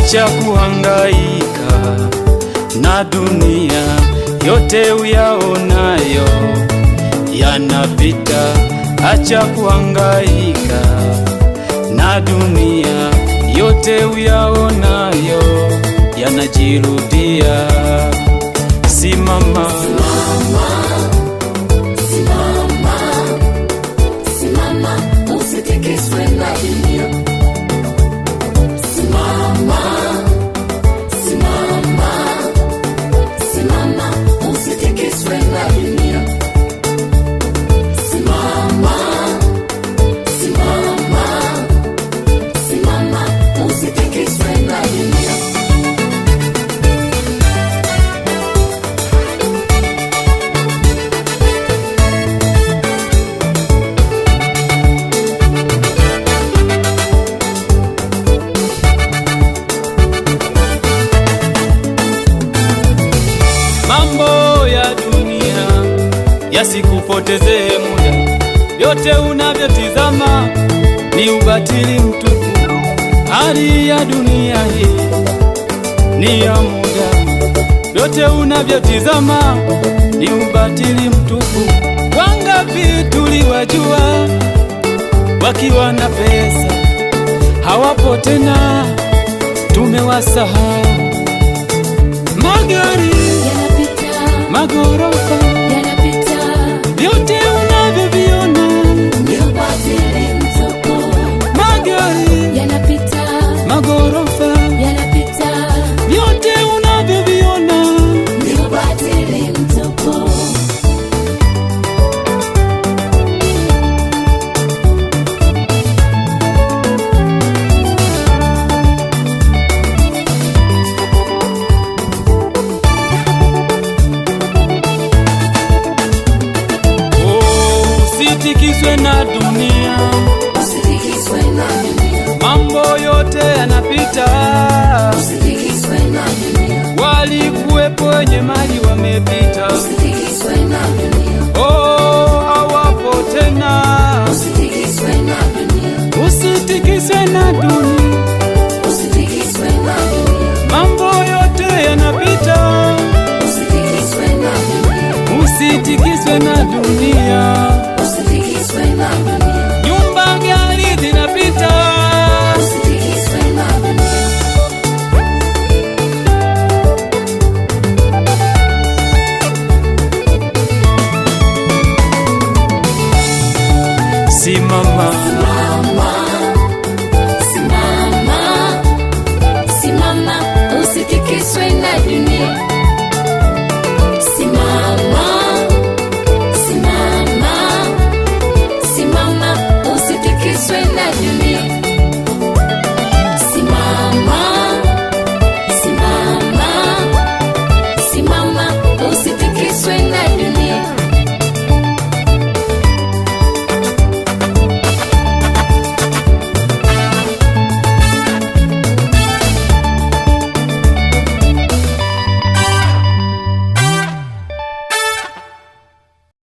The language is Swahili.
Acha kuhangaika na dunia, yote uyaonayo yanapita. Acha kuhangaika na dunia, yote uyaonayo yanajirudia. Simama, simama, simama, simama, usitikiswe na dunia. Simama, simama, simama, usitikiswe na dunia. Simama, simama, simama, usitikiswe na dunia. mambo ya dunia yasikupotezee muda, vyote unavyotizama ni ubatili mtupu. Hali ya dunia hii ni ya muda, vyote unavyotizama ni ubatili mtupu. Wangapi tuliwajua wakiwa na pesa, hawapo tena, tumewasahau. Magari Yanapita, magorofa yanapita, vyote unavyoviona ni ubatili mtupu. magari Yanapita, magorofa yanapita, vyote unavyoviona ni ubatili mtupu. usitikiswe na dunia, Usitikiswe na dunia, mambo yote yanapita. usitikiswe na dunia, Walikuwepo wenye mali wamepita, usitikiswe na dunia, hawapo tena. usitikiswe na dunia, Usitikiswe na dunia, usitikiswe na dunia, mambo yote yanapita. usitikiswe na dunia, Usitikiswe na dunia, usitikiswe na dunia, nyumba gari zinapita. usitikiswe na dunia. Simama,